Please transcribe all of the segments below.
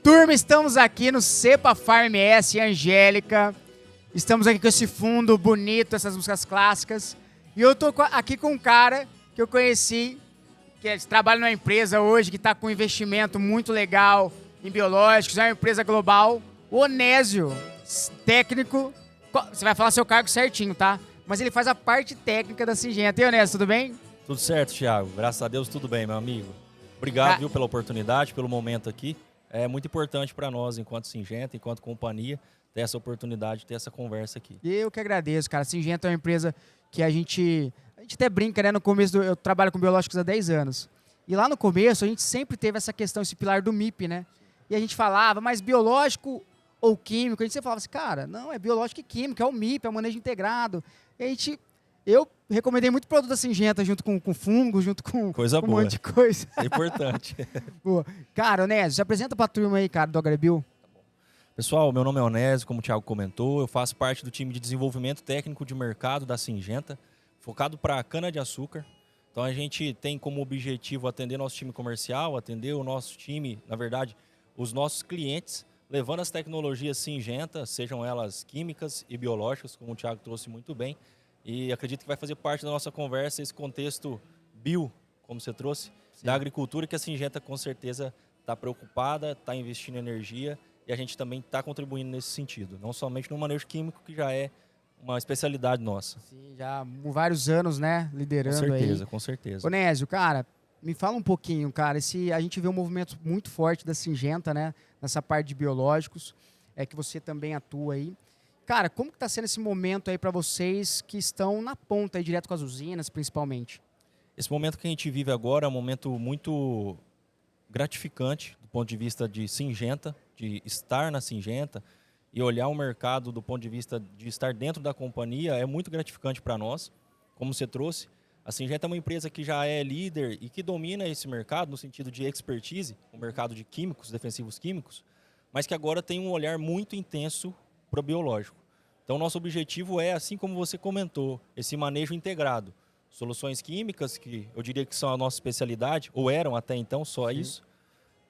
Turma, estamos aqui no Cepa Farm S, Angélica. Estamos aqui com esse fundo bonito, essas músicas clássicas. E eu tô aqui com um cara que eu conheci, que trabalha numa empresa hoje, que está com um investimento muito legal em biológicos, é uma empresa global. O Onésio, técnico. Você vai falar seu cargo certinho, tá? Mas ele faz a parte técnica da Syngenta. E aí, Onésio, tudo bem? Tudo certo, Thiago. Graças a Deus, tudo bem, meu amigo. Obrigado, viu, pela oportunidade, pelo momento aqui. É muito importante para nós, enquanto Syngenta, enquanto companhia, ter essa oportunidade, ter essa conversa aqui. Eu que agradeço, cara. A Syngenta é uma empresa que a gente até brinca, né? No começo, eu trabalho com biológicos há 10 anos. E lá no começo, a gente sempre teve essa questão, esse pilar do MIP, né? E a gente falava, mas biológico ou químico? A gente sempre falava assim, cara, não, é biológico e químico, é o MIP, é o manejo integrado. E eu recomendei muito produto da Syngenta, junto com fungo, junto com um monte de coisa. É importante. Boa. Cara, Onésio, se apresenta pra turma aí, cara, do AgriBio. Pessoal, meu nome é Onésio, como o Thiago comentou, eu faço parte do time de desenvolvimento técnico de mercado da Syngenta, focado para cana-de-açúcar. Então a gente tem como objetivo atender nosso time comercial, atender o nosso time, na verdade, os nossos clientes, levando as tecnologias Syngenta, sejam elas químicas e biológicas, como o Thiago trouxe muito bem. E acredito que vai fazer parte da nossa conversa esse contexto bio, como você trouxe, sim, da agricultura, que a Syngenta com certeza está preocupada, está investindo energia e a gente também está contribuindo nesse sentido. Não somente no manejo químico, que já é uma especialidade nossa. Sim, já há vários anos, né, liderando aí. Com certeza, com certeza. Onésio, cara, me fala um pouquinho, cara, a gente vê um movimento muito forte da Syngenta, né, nessa parte de biológicos, que você também atua aí. Cara, como que está sendo esse momento aí para vocês que estão na ponta aí, direto com as usinas, principalmente? Esse momento que a gente vive agora é um momento muito gratificante do ponto de vista de Syngenta, de estar na Syngenta e olhar o mercado do ponto de vista de estar dentro da companhia é muito gratificante para nós. Como você trouxe, a Syngenta é uma empresa que já é líder e que domina esse mercado no sentido de expertise, o mercado de químicos, defensivos químicos, mas que agora tem um olhar muito intenso para o biológico. Então, nosso objetivo é, assim como você comentou, esse manejo integrado. Soluções químicas, que eu diria que são a nossa especialidade, ou eram até então só sim, isso,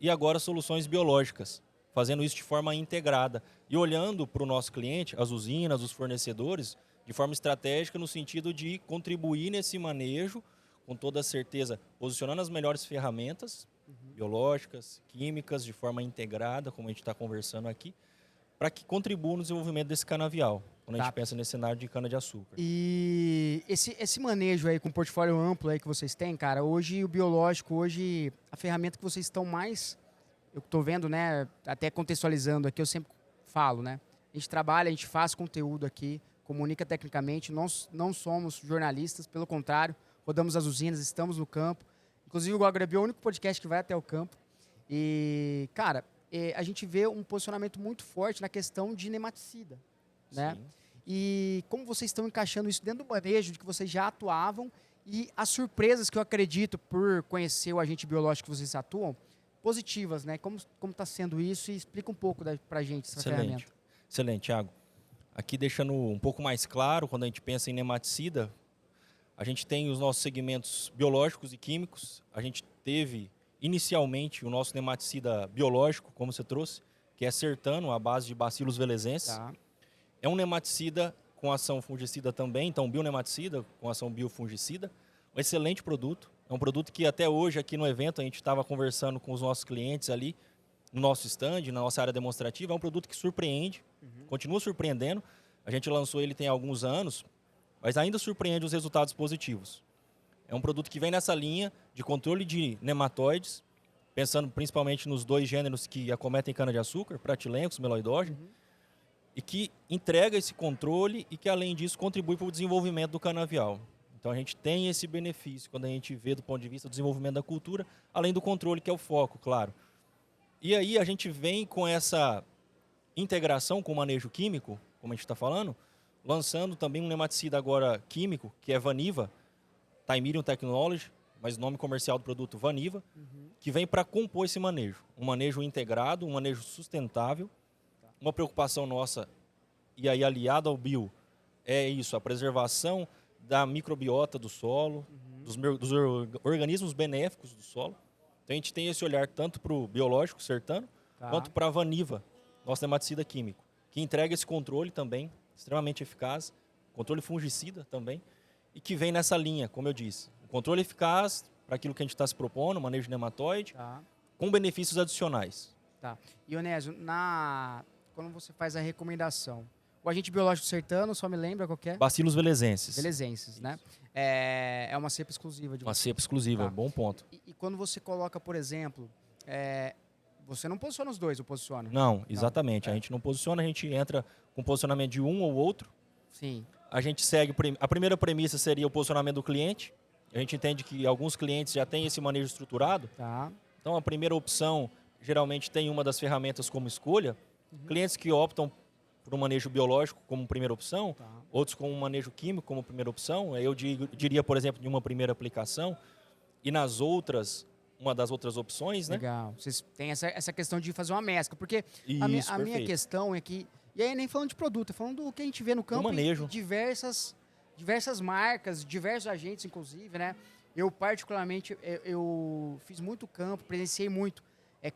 e agora soluções biológicas, fazendo isso de forma integrada e olhando para o nosso cliente, as usinas, os fornecedores, de forma estratégica no sentido de contribuir nesse manejo, com toda certeza, posicionando as melhores ferramentas biológicas, químicas, de forma integrada, como a gente está conversando aqui, para que contribua no desenvolvimento desse canavial, quando a gente pensa nesse cenário de cana-de-açúcar. E esse manejo aí, com o portfólio amplo aí que vocês têm, cara, hoje o biológico, a ferramenta que vocês estão mais, eu estou vendo, né, até contextualizando aqui, eu sempre falo, né, a gente trabalha, a gente faz conteúdo aqui, comunica tecnicamente, nós não somos jornalistas, pelo contrário, rodamos as usinas, estamos no campo, inclusive o AgriBio é o único podcast que vai até o campo, e, cara, a gente vê um posicionamento muito forte na questão de nematicida, né? Sim. E como vocês estão encaixando isso dentro do manejo de que vocês já atuavam e as surpresas que eu acredito por conhecer o agente biológico que vocês atuam, positivas, né? Como está sendo isso e explica um pouco para a gente essa ferramenta. Excelente, Thiago. Aqui deixando um pouco mais claro, quando a gente pensa em nematicida, a gente tem os nossos segmentos biológicos e químicos, a gente teve inicialmente o nosso nematicida biológico, como você trouxe, que é Sertano, à base de Bacillus velezenses. Tá. É um nematicida com ação fungicida também, então bionematicida com ação biofungicida. Um excelente produto. É um produto que até hoje aqui no evento a gente estava conversando com os nossos clientes ali, no nosso stand, na nossa área demonstrativa. É um produto que surpreende, continua surpreendendo. A gente lançou ele tem alguns anos, mas ainda surpreende os resultados positivos. É um produto que vem nessa linha de controle de nematóides, pensando principalmente nos dois gêneros que acometem cana-de-açúcar, Pratilencos, meloidógeno, e que entrega esse controle e que, além disso, contribui para o desenvolvimento do canavial. Então, a gente tem esse benefício quando a gente vê do ponto de vista do desenvolvimento da cultura, além do controle, que é o foco, claro. E aí, a gente vem com essa integração com o manejo químico, como a gente está falando, lançando também um nematicida agora químico, que é Vaniva, Thymerium Technology, mas o nome comercial do produto Vaniva, que vem para compor esse manejo. Um manejo integrado, um manejo sustentável. Uma preocupação nossa, e aí aliada ao bio, é isso, a preservação da microbiota do solo, dos organismos benéficos do solo. Então a gente tem esse olhar tanto para o biológico sertano, quanto para a Vaniva, nosso nematicida químico, que entrega esse controle também, extremamente eficaz, controle fungicida também, e que vem nessa linha, como eu disse. O controle eficaz para aquilo que a gente está se propondo, manejo de nematóide, com benefícios adicionais. Tá. E, Onésio, quando você faz a recomendação, o agente biológico sertano, só me lembra qual que é? Bacilos velezenses. Velezenses, né? É uma cepa exclusiva de Uma você. cepa exclusiva, Tá. bom ponto. E quando você coloca, por exemplo, você não posiciona os dois, ou posiciona? Não, exatamente. A gente não posiciona, a gente entra com posicionamento de um ou outro. Sim. A gente segue, a primeira premissa seria o posicionamento do cliente. A gente entende que alguns clientes já têm esse manejo estruturado. Tá. Então, a primeira opção, geralmente, tem uma das ferramentas como escolha. Clientes que optam por um manejo biológico como primeira opção, outros com um manejo químico como primeira opção. Eu diria, por exemplo, de uma primeira aplicação. E nas outras, uma das outras opções, né? Legal. Vocês têm essa questão de fazer uma mescla. Porque Isso, a minha questão é que... E aí, nem falando de produto, é falando do que a gente vê no campo. manejo. Diversas marcas, diversos agentes, inclusive, né? Eu, particularmente, eu fiz muito campo, presenciei muito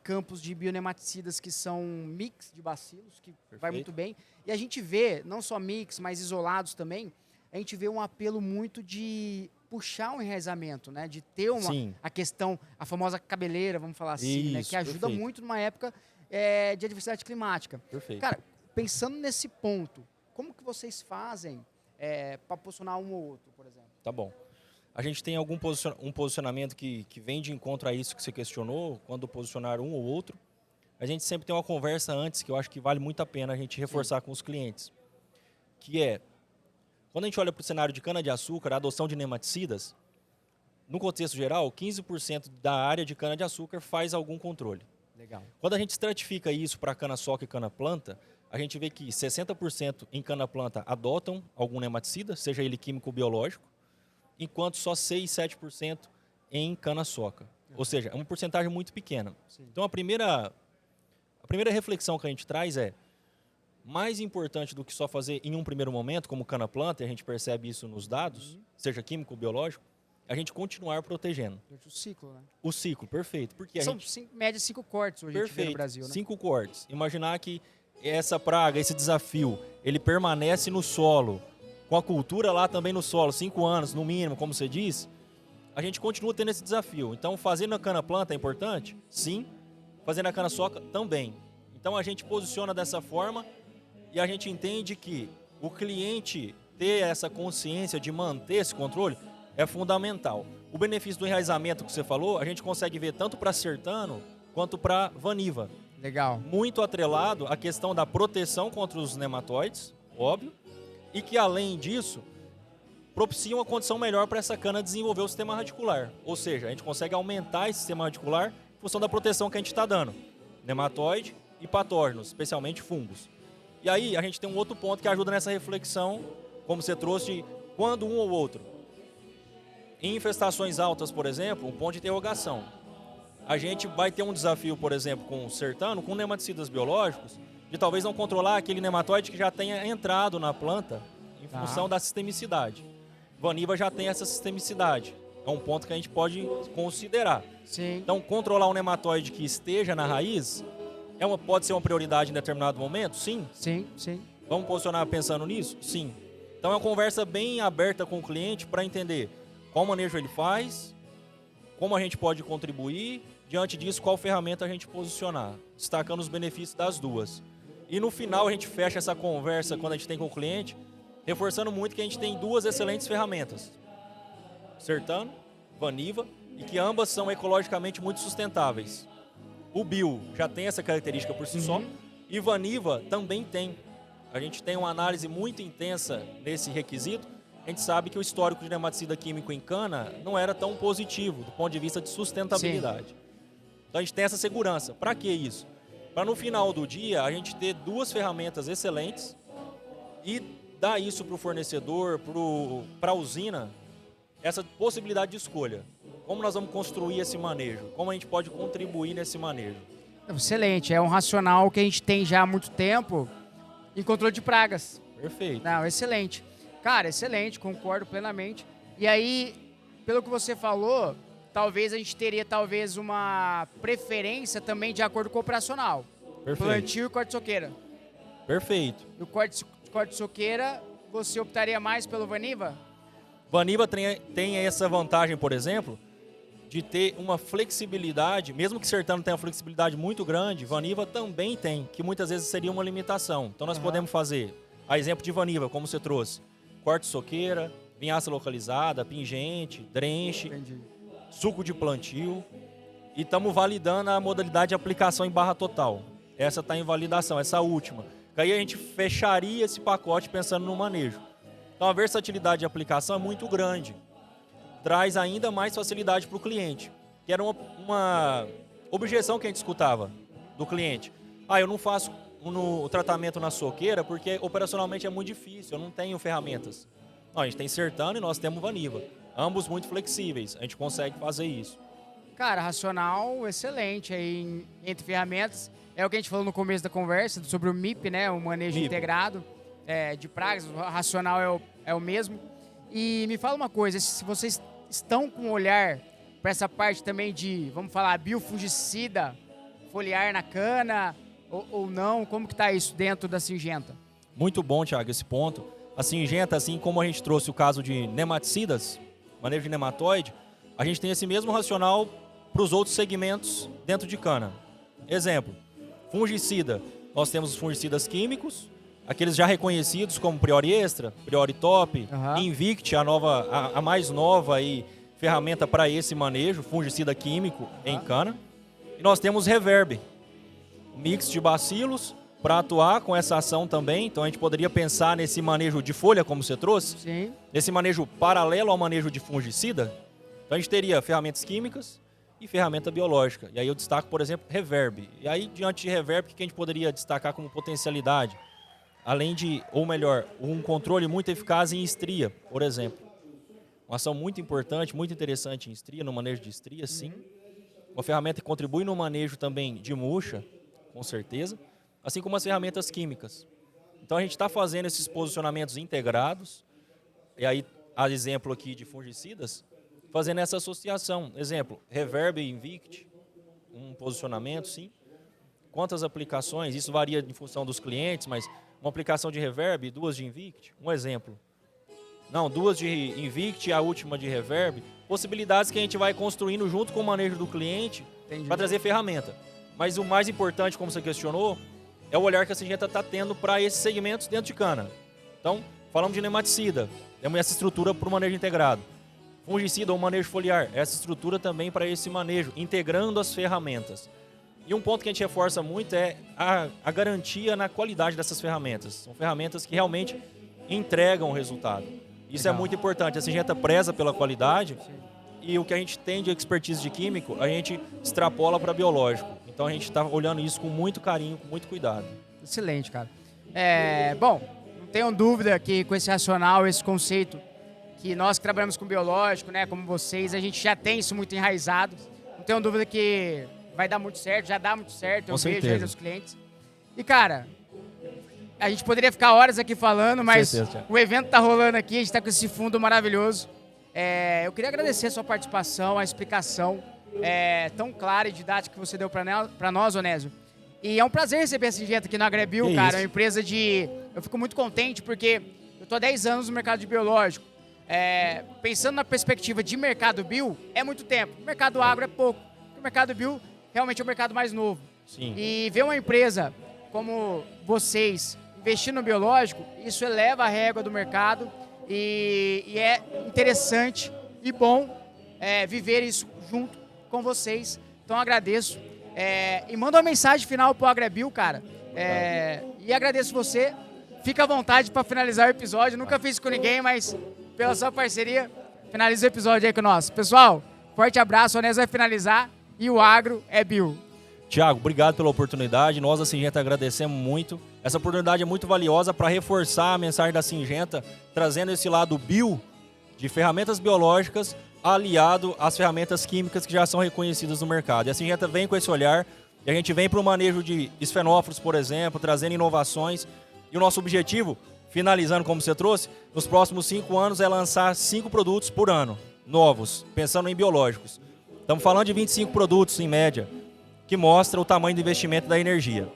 campos de bionematicidas que são mix de bacilos, que vai muito bem. E a gente vê, não só mix, mas isolados também, a gente vê um apelo muito de puxar um enraizamento, né? De ter a questão, a famosa cabeleira, vamos falar assim, né? Que ajuda muito numa época de adversidade climática. Perfeito. Cara, pensando nesse ponto, como que vocês fazem para posicionar um ou outro, por exemplo? Tá bom. A gente tem um posicionamento que vem de encontro a isso que você questionou, quando posicionar um ou outro. A gente sempre tem uma conversa antes, que eu acho que vale muito a pena a gente reforçar com os clientes. Que é, quando a gente olha para o cenário de cana-de-açúcar, a adoção de nematicidas, no contexto geral, 15% da área de cana-de-açúcar faz algum controle. Legal. Quando a gente estratifica isso para cana-soca e cana-planta, a gente vê que 60% em cana-planta adotam algum nematicida, seja ele químico ou biológico, enquanto só 6, 7% em cana-soca. Ou seja, é uma porcentagem muito pequena. Sim. Então, a primeira reflexão que a gente traz é, mais importante do que só fazer em um primeiro momento, como cana-planta, e a gente percebe isso nos dados, seja químico ou biológico, a gente continuar protegendo. O ciclo, né? O ciclo, perfeito. Porque São média 5 cortes hoje a gente vê no Brasil, né? 5 cortes. Imaginar que essa praga, esse desafio, ele permanece no solo, com a cultura lá também no solo, 5 anos no mínimo, como você disse, a gente continua tendo esse desafio. Então, fazer na cana-planta é importante? Sim. Fazer na cana-soca também. Então, a gente posiciona dessa forma e a gente entende que o cliente ter essa consciência de manter esse controle é fundamental. O benefício do enraizamento que você falou, a gente consegue ver tanto para sertano quanto para vaniva. Legal. Muito atrelado à questão da proteção contra os nematóides, óbvio, e que, além disso, propicia uma condição melhor para essa cana desenvolver o sistema radicular. Ou seja, a gente consegue aumentar esse sistema radicular em função da proteção que a gente está dando. Nematóide e patógenos, especialmente fungos. E aí, a gente tem um outro ponto que ajuda nessa reflexão, como você trouxe, de quando um ou outro. Em infestações altas, por exemplo, um ponto de interrogação. A gente vai ter um desafio, por exemplo, com o sertano, com nematicidas biológicos, de talvez não controlar aquele nematóide que já tenha entrado na planta em função da sistemicidade. Vaniva já tem essa sistemicidade. É um ponto que a gente pode considerar. Sim. Então, controlar um nematóide que esteja na raiz pode ser uma prioridade em determinado momento? Sim. Sim, sim. Vamos posicionar pensando nisso? Sim. Então, é uma conversa bem aberta com o cliente para entender qual manejo ele faz, como a gente pode contribuir, diante disso, qual ferramenta a gente posicionar, destacando os benefícios das duas. E no final, a gente fecha essa conversa, quando a gente tem com o cliente, reforçando muito que a gente tem duas excelentes ferramentas. Sertano, Vaniva, e que ambas são ecologicamente muito sustentáveis. O Bio já tem essa característica por si só, e Vaniva também tem. A gente tem uma análise muito intensa nesse requisito. A gente sabe que o histórico de nematicida químico em cana não era tão positivo, do ponto de vista de sustentabilidade. Sim. Então a gente tem essa segurança. Para que isso? Para no final do dia a gente ter duas ferramentas excelentes e dar isso para o fornecedor, para a usina, essa possibilidade de escolha. Como nós vamos construir esse manejo? Como a gente pode contribuir nesse manejo? Excelente. É um racional que a gente tem já há muito tempo em controle de pragas. Perfeito. Não, excelente. Cara, excelente, concordo plenamente. E aí, pelo que você falou, talvez a gente teria uma preferência também de acordo com o operacional. Perfeito. Plantio e corte de soqueira. Perfeito. E o corte de soqueira, você optaria mais pelo Vaniva? Vaniva tem essa vantagem, por exemplo, de ter uma flexibilidade, mesmo que Sertano tenha uma flexibilidade muito grande, Vaniva também tem, que muitas vezes seria uma limitação. Então nós podemos fazer, a exemplo de Vaniva, como você trouxe, corte de soqueira, vinhaça localizada, pingente, drenche, suco de plantio, e estamos validando a modalidade de aplicação em barra total. Essa está em validação, essa última. Aí a gente fecharia esse pacote pensando no manejo. Então a versatilidade de aplicação é muito grande. Traz ainda mais facilidade para o cliente. Que era uma objeção que a gente escutava do cliente. Eu não faço o tratamento na soqueira porque operacionalmente é muito difícil, eu não tenho ferramentas. Não, a gente tem Sertano e nós temos Vaniva. Ambos muito flexíveis, a gente consegue fazer isso. Cara, racional excelente aí entre ferramentas. É o que a gente falou no começo da conversa sobre o MIP, né? O manejo MIP. integrado de pragas. O racional é o mesmo. E me fala uma coisa, se vocês estão com um olhar para essa parte também de, vamos falar, biofungicida, foliar na cana ou não, como que tá isso dentro da Syngenta? Muito bom, Thiago, esse ponto. A Syngenta, assim como a gente trouxe o caso de nematicidas, manejo de nematóide, a gente tem esse mesmo racional para os outros segmentos dentro de cana. Exemplo, fungicida. Nós temos os fungicidas químicos, aqueles já reconhecidos como Priori Extra, Priori Top, Invicti, a mais nova aí, ferramenta para esse manejo, fungicida químico em cana. E nós temos Reverb, mix de bacilos para atuar com essa ação também. Então a gente poderia pensar nesse manejo de folha, como você trouxe, Sim. nesse manejo paralelo ao manejo de fungicida. Então a gente teria ferramentas químicas e ferramenta biológica. E aí eu destaco, por exemplo, Reverb. E aí, diante de Reverb, o que a gente poderia destacar como potencialidade? Além de, ou melhor, um controle muito eficaz em estria, por exemplo. Uma ação muito importante, muito interessante em estria, no manejo de estria, sim. Uma ferramenta que contribui no manejo também de murcha, com certeza. Assim como as ferramentas químicas. Então a gente está fazendo esses posicionamentos integrados. E aí, a exemplo aqui de fungicidas, fazendo essa associação. Exemplo, Reverb e Invicti, um posicionamento, sim. Quantas aplicações? Isso varia em função dos clientes, mas uma aplicação de Reverb e 2 de Invicti, um exemplo. Não, 2 de Invicti e a última de Reverb. Possibilidades que a gente vai construindo junto com o manejo do cliente para trazer ferramenta. Mas o mais importante, como você questionou, é o olhar que a Syngenta está tendo para esses segmentos dentro de cana. Então, falamos de nematicida, temos essa estrutura para o manejo integrado. Fungicida ou manejo foliar, essa estrutura também para esse manejo, integrando as ferramentas. E um ponto que a gente reforça muito é a garantia na qualidade dessas ferramentas. São ferramentas que realmente entregam o resultado. Isso é muito importante. A Syngenta preza pela qualidade e o que a gente tem de expertise de químico, a gente extrapola para biológico. Então a gente está olhando isso com muito carinho, com muito cuidado. Excelente, cara. Bom, não tenham dúvida que com esse racional, esse conceito, que nós que trabalhamos com biológico, né, como vocês, a gente já tem isso muito enraizado. Não tenham dúvida que vai dar muito certo, já dá muito certo, eu vejo aí nos clientes. E, cara, a gente poderia ficar horas aqui falando, mas o evento tá rolando aqui, a gente tá com esse fundo maravilhoso. Eu queria agradecer a sua participação, a explicação tão clara e didática que você deu para nós, Onésio. E é um prazer receber a Syngenta aqui no AgriBio, cara. É uma empresa Eu fico muito contente porque eu tô há 10 anos no mercado de biológico. Pensando na perspectiva de mercado bio, é muito tempo. O mercado agro é pouco. O mercado bio realmente é o mercado mais novo. Sim. E ver uma empresa como vocês investindo no biológico, isso eleva a régua do mercado e é interessante e bom viver isso junto com vocês. Então agradeço. E manda uma mensagem final pro AgriBio, cara. E agradeço você. Fica à vontade para finalizar o episódio. Nunca fiz isso com ninguém, mas pela sua parceria, finaliza o episódio aí com nós. Pessoal, forte abraço. O Onésio vai finalizar e o agro é bio. Tiago, obrigado pela oportunidade. Nós da Syngenta agradecemos muito. Essa oportunidade é muito valiosa para reforçar a mensagem da Syngenta, trazendo esse lado bio de ferramentas biológicas aliado às ferramentas químicas que já são reconhecidas no mercado. E a Syngenta vem com esse olhar e a gente vem para o manejo de esfenófilos, por exemplo, trazendo inovações. E o nosso objetivo, finalizando como você trouxe, nos próximos 5 anos é lançar 5 produtos por ano, novos, pensando em biológicos. Estamos falando de 25 produtos em média, que mostra o tamanho do investimento da energia.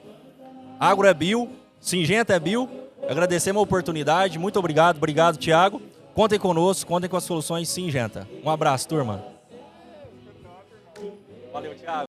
Agro é bio, Syngenta é bio. Agradecemos a oportunidade. Muito obrigado. Obrigado, Thiago. Contem conosco, contem com as soluções Syngenta. Um abraço, turma. Valeu, Thiago.